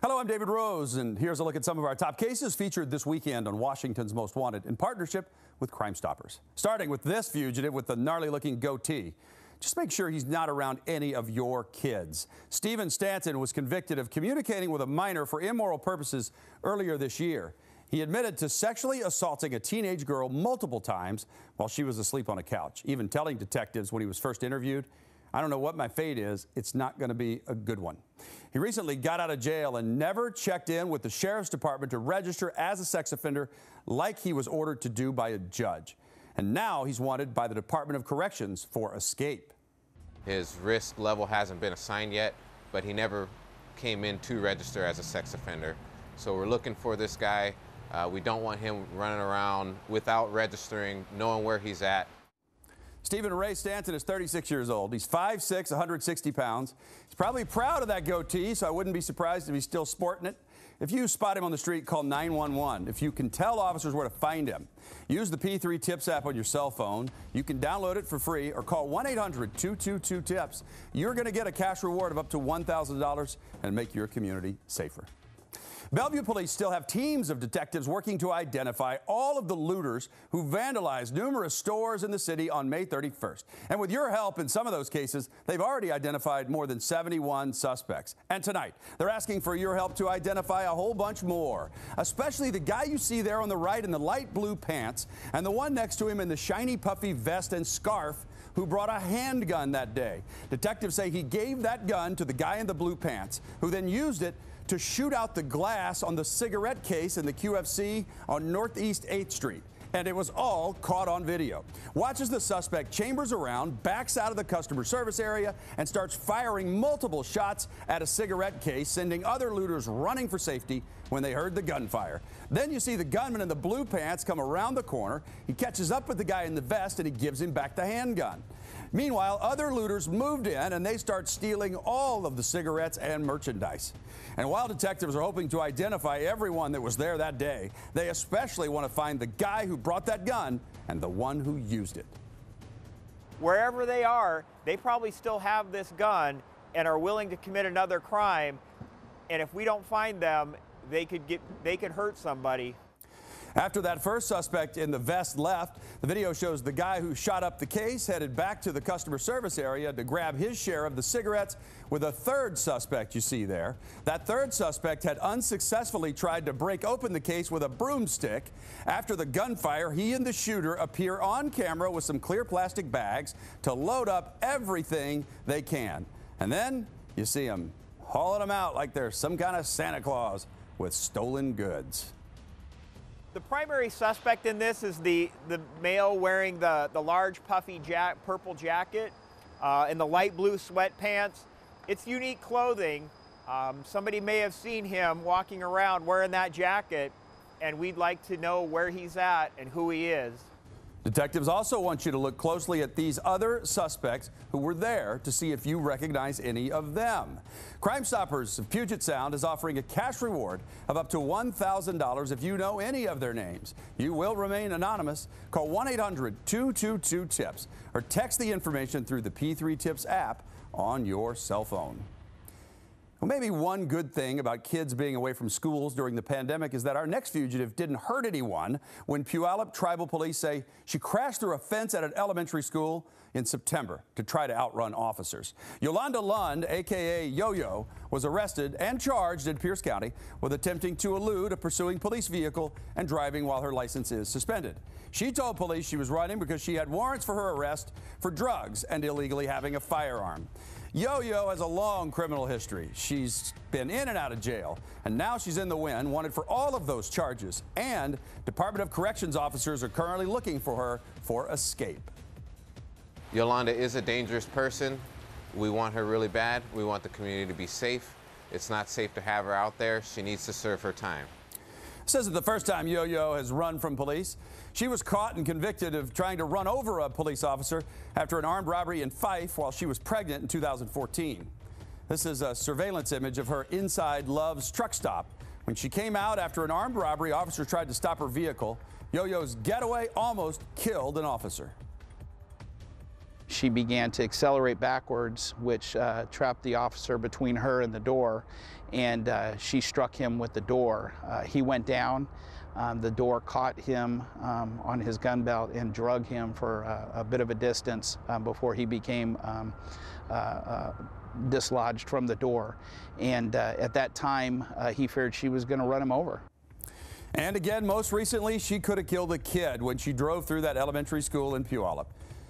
Hello, I'm David Rose, and here's a look at some of our top cases featured this weekend on Washington's Most Wanted in partnership with Crime Stoppers. Starting with this fugitive with the gnarly-looking goatee. Just make sure he's not around any of your kids. Ray Stanton was convicted of communicating with a minor for immoral purposes earlier this year. He admitted to sexually assaulting a teenage girl multiple times while she was asleep on a couch, even telling detectives when he was first interviewed, "I don't know what my fate is. It's not going to be a good one." He recently got out of jail and never checked in with the sheriff's department to register as a sex offender like he was ordered to do by a judge. And now he's wanted by the Department of Corrections for escape. His risk level hasn't been assigned yet, but he never came in to register as a sex offender. So we're looking for this guy. We don't want him running around without registering, knowing where he's at. Ray Stanton is 36 years old. He's 5'6", 160 pounds. He's probably proud of that goatee, so I wouldn't be surprised if he's still sporting it. If you spot him on the street, call 911. If you can tell officers where to find him, use the P3 Tips app on your cell phone. You can download it for free or call 1-800-222-TIPS. You're going to get a cash reward of up to $1,000 and make your community safer. Bellevue Police still have teams of detectives working to identify all of the looters who vandalized numerous stores in the city on May 31st. And with your help in some of those cases, they've already identified more than 71 suspects. And tonight, they're asking for your help to identify a whole bunch more, especially the guy you see there on the right in the light blue pants and the one next to him in the shiny puffy vest and scarf who brought a handgun that day. Detectives say he gave that gun to the guy in the blue pants, who then used it to shoot out the glass on the cigarette case in the QFC on Northeast 8th Street. And it was all caught on video. Watch as the suspect chambers around, backs out of the customer service area, and starts firing multiple shots at a cigarette case, sending other looters running for safety when they heard the gunfire. Then you see the gunman in the blue pants come around the corner. He catches up with the guy in the vest, and he gives him back the handgun. Meanwhile, other looters moved in, and they start stealing all of the cigarettes and merchandise. And while detectives are hoping to identify everyone that was there that day, they especially want to find the guy who brought that gun and the one who used it. Wherever they are, they probably still have this gun and are willing to commit another crime. And if we don't find them, they could hurt somebody. After that first suspect in the vest left, the video shows the guy who shot up the case headed back to the customer service area to grab his share of the cigarettes with a third suspect you see there. That third suspect had unsuccessfully tried to break open the case with a broomstick. After the gunfire, he and the shooter appear on camera with some clear plastic bags to load up everything they can. And then you see them hauling them out like they're some kind of Santa Claus with stolen goods. The primary suspect in this is the male wearing the large puffy purple jacket and the light blue sweatpants. It's unique clothing. Somebody may have seen him walking around wearing that jacket, and we'd like to know where he's at and who he is. Detectives also want you to look closely at these other suspects who were there to see if you recognize any of them. Crime Stoppers of Puget Sound is offering a cash reward of up to $1,000 if you know any of their names. You will remain anonymous. Call 1-800-222-TIPS or text the information through the P3 Tips app on your cell phone. Well, maybe one good thing about kids being away from schools during the pandemic is that our next fugitive didn't hurt anyone when Puyallup Tribal Police say she crashed through a fence at an elementary school in September to try to outrun officers. Yolanda Lund, a.k.a. Yo-Yo, was arrested and charged in Pierce County with attempting to elude a pursuing police vehicle and driving while her license is suspended. She told police she was running because she had warrants for her arrest for drugs and illegally having a firearm. Yo-Yo has a long criminal history. She's been in and out of jail, and now she's in the wind, wanted for all of those charges. And Department of Corrections officers are currently looking for her for escape. Yolanda is a dangerous person. We want her really bad. We want the community to be safe. It's not safe to have her out there. She needs to serve her time. This isn't the first time Yo-Yo has run from police. She was caught and convicted of trying to run over a police officer after an armed robbery in Fife while she was pregnant in 2014. This is a surveillance image of her inside Love's truck stop. When she came out after an armed robbery, officers tried to stop her vehicle. Yo-Yo's getaway almost killed an officer. she began to accelerate backwards, which trapped the officer between her and the door, and she struck him with the door. He went down. The door caught him on his gun belt and drug him for a bit of a distance before he became dislodged from the door. And at that time, he feared she was going to run him over. And again, most recently, she could have killed a kid when she drove through that elementary school in Puyallup.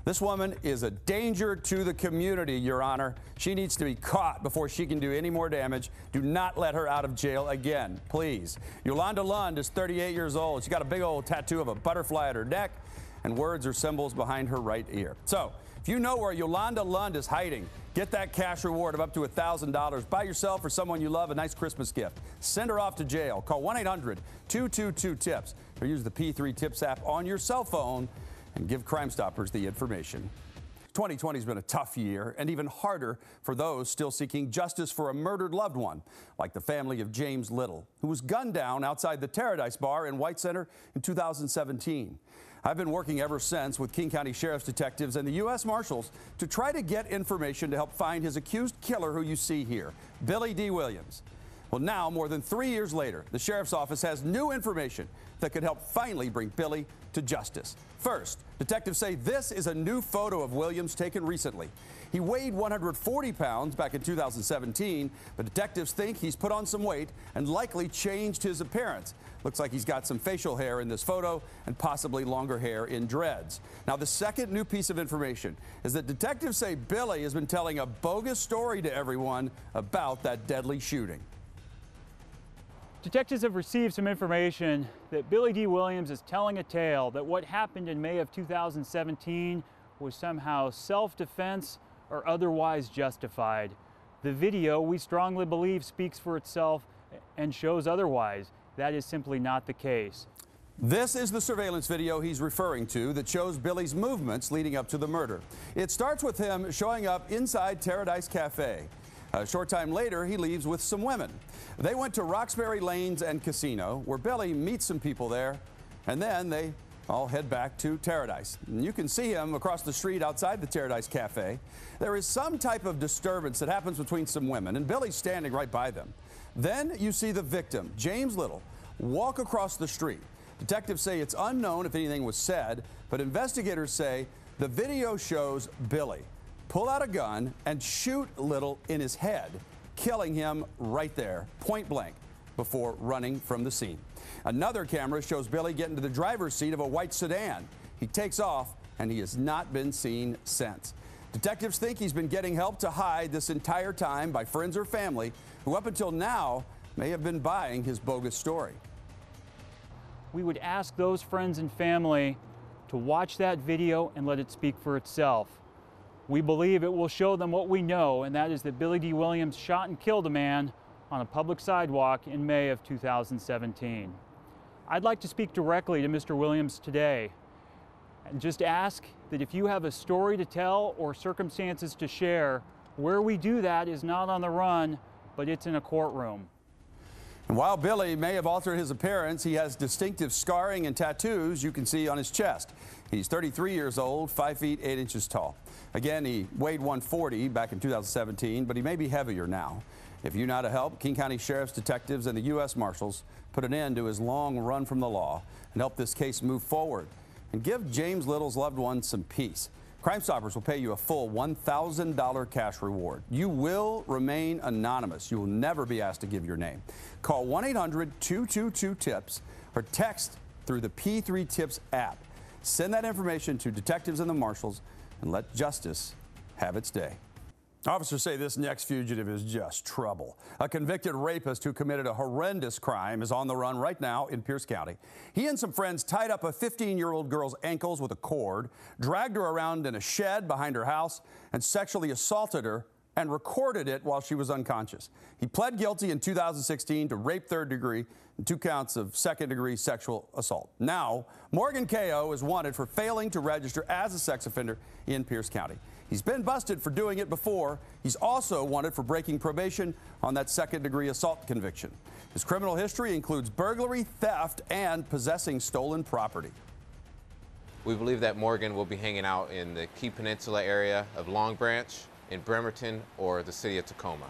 This woman is a danger to the community, Your Honor. She needs to be caught before she can do any more damage. Do not let her out of jail again, please. Yolanda Lund is 38 years old. She's got a big old tattoo of a butterfly at her neck and words or symbols behind her right ear. So, if you know where Yolanda Lund is hiding, get that cash reward of up to $1,000. Buy yourself or someone you love a nice Christmas gift. Send her off to jail. Call 1-800-222-TIPS or use the P3 Tips app on your cell phone and give Crime Stoppers the information. 2020 has been a tough year and even harder for those still seeking justice for a murdered loved one, like the family of James Little, who was gunned down outside the Paradise Bar in White Center in 2017. I've been working ever since with King County Sheriff's detectives and the U.S. Marshals to try to get information to help find his accused killer who you see here, Billy D. Williams. Well, now, more than 3 years later, the Sheriff's Office has new information that could help finally bring Billy to justice. First, detectives say this is a new photo of Williams taken recently. He weighed 140 pounds back in 2017, but detectives think he's put on some weight and likely changed his appearance. Looks like he's got some facial hair in this photo and possibly longer hair in dreads. Now, the second new piece of information is that detectives say Billy has been telling a bogus story to everyone about that deadly shooting. Detectives have received some information that Billy D. Williams is telling a tale that what happened in May of 2017 was somehow self-defense or otherwise justified. The video, we strongly believe, speaks for itself and shows otherwise. That is simply not the case. This is the surveillance video he's referring to that shows Billy's movements leading up to the murder. It starts with him showing up inside Paradise Cafe. A short time later, he leaves with some women. They went to Roxbury Lanes and Casino, where Billy meets some people there, and then they all head back to Paradise. And you can see him across the street outside the Paradise Cafe. There is some type of disturbance that happens between some women, and Billy's standing right by them. Then you see the victim, James Little, walk across the street. Detectives say it's unknown if anything was said, but investigators say the video shows Billy pull out a gun and shoot Little in his head, killing him right there, point blank, before running from the scene. Another camera shows Billy get into the driver's seat of a white sedan. He takes off, and he has not been seen since. Detectives think he's been getting help to hide this entire time by friends or family who up until now may have been buying his bogus story. We would ask those friends and family to watch that video and let it speak for itself. We believe it will show them what we know, and that is that Billy D. Williams shot and killed a man on a public sidewalk in May of 2017. I'd like to speak directly to Mr. Williams today and just ask that if you have a story to tell or circumstances to share, where we do that is not on the run, but it's in a courtroom. And while Billy may have altered his appearance, he has distinctive scarring and tattoos you can see on his chest. He's 33 years old, 5 feet 8 inches tall. Again, he weighed 140 back in 2017, but he may be heavier now. If you know how to help, King County Sheriff's detectives and the U.S. Marshals put an end to his long run from the law and help this case move forward and give James Little's loved ones some peace. Crime Stoppers will pay you a full $1,000 cash reward. You will remain anonymous. You will never be asked to give your name. Call 1-800-222-TIPS or text through the P3 Tips app. Send that information to detectives and the marshals and let justice have its day. Officers say this next fugitive is just trouble. A convicted rapist who committed a horrendous crime is on the run right now in Pierce County. He and some friends tied up a 15-year-old girl's ankles with a cord, dragged her around in a shed behind her house, and sexually assaulted her and recorded it while she was unconscious. He pled guilty in 2016 to rape third degree and 2 counts of second-degree sexual assault. Now, Morgan K.O. is wanted for failing to register as a sex offender in Pierce County. He's been busted for doing it before. He's also wanted for breaking probation on that second-degree assault conviction. His criminal history includes burglary, theft, and possessing stolen property. We believe that Morgan will be hanging out in the Key Peninsula area of Long Branch, in Bremerton, or the city of Tacoma.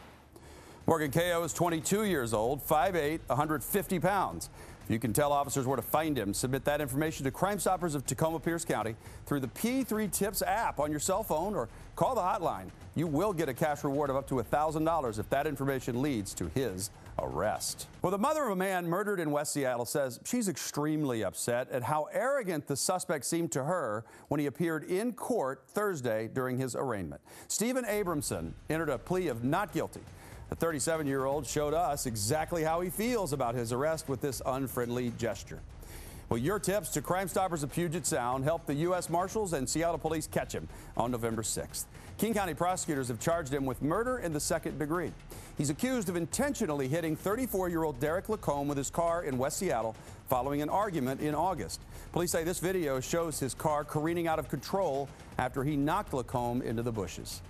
Morgan Ko is 22 years old, 5'8", 150 pounds. If you can tell officers where to find him, submit that information to Crime Stoppers of Tacoma Pierce County through the P3 Tips app on your cell phone or call the hotline. You will get a cash reward of up to $1,000 if that information leads to his arrest. Well, the mother of a man murdered in West Seattle says she's extremely upset at how arrogant the suspect seemed to her when he appeared in court Thursday during his arraignment. Stephen Abramson entered a plea of not guilty. The 37-year-old showed us exactly how he feels about his arrest with this unfriendly gesture. Well, your tips to Crime Stoppers of Puget Sound helped the U.S. Marshals and Seattle Police catch him on November 6th. King County prosecutors have charged him with murder in the second degree. He's accused of intentionally hitting 34-year-old Derek Lacombe with his car in West Seattle following an argument in August. Police say this video shows his car careening out of control after he knocked Lacombe into the bushes.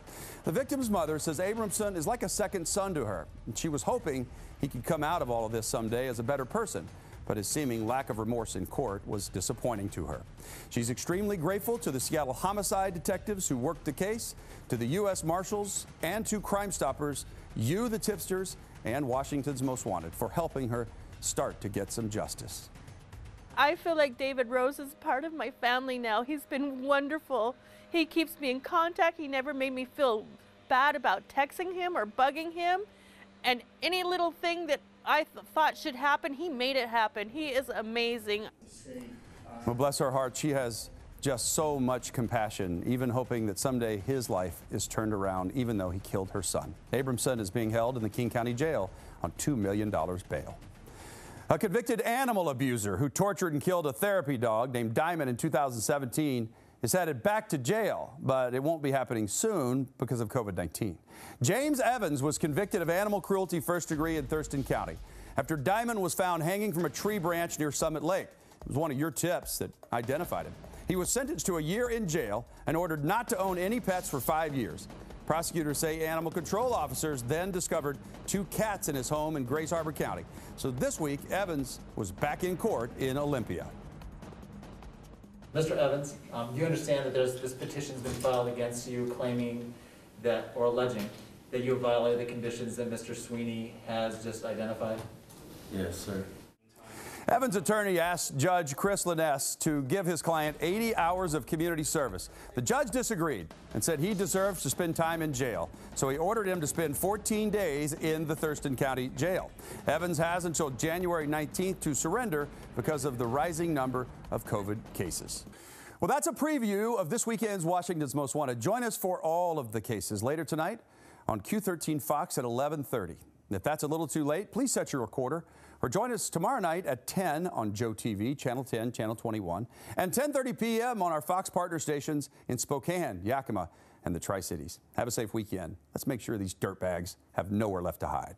The victim's mother says Abramson is like a second son to her, and she was hoping he could come out of all of this someday as a better person, but his seeming lack of remorse in court was disappointing to her. She's extremely grateful to the Seattle homicide detectives who worked the case, to the U.S. Marshals, and to Crime Stoppers, you, the tipsters, and Washington's Most Wanted for helping her start to get some justice. I feel like David Rose is part of my family now. He's been wonderful. He keeps me in contact. He never made me feel bad about texting him or bugging him. And any little thing that I thought should happen, he made it happen. He is amazing. Well, bless her heart, she has just so much compassion, even hoping that someday his life is turned around, even though he killed her son. Abramson is being held in the King County Jail on $2 million bail. A convicted animal abuser who tortured and killed a therapy dog named Diamond in 2017 is headed back to jail, but it won't be happening soon because of COVID-19. James Evans was convicted of animal cruelty first degree in Thurston County after Diamond was found hanging from a tree branch near Summit Lake. It was one of your tips that identified him. He was sentenced to a year in jail and ordered not to own any pets for 5 years. Prosecutors say animal control officers then discovered 2 cats in his home in Grace Harbor County. So this week, Evans was back in court in Olympia. Mr. Evans, you understand that this petition's been filed against you claiming that, or alleging, that you have violated the conditions that Mr. Sweeney has just identified? Yes, sir. Evans' attorney asked Judge Chris Liness to give his client 80 hours of community service. The judge disagreed and said he deserves to spend time in jail, so he ordered him to spend 14 days in the Thurston County Jail. Evans has until January 19th to surrender because of the rising number of COVID cases. Well, that's a preview of this weekend's Washington's Most Wanted. Join us for all of the cases later tonight on Q13 Fox at 11:30. If that's a little too late, please set your recorder or join us tomorrow night at 10 on Joe TV, Channel 10, Channel 21, and 10:30 p.m. on our Fox partner stations in Spokane, Yakima, and the Tri-Cities. Have a safe weekend. Let's make sure these dirtbags have nowhere left to hide.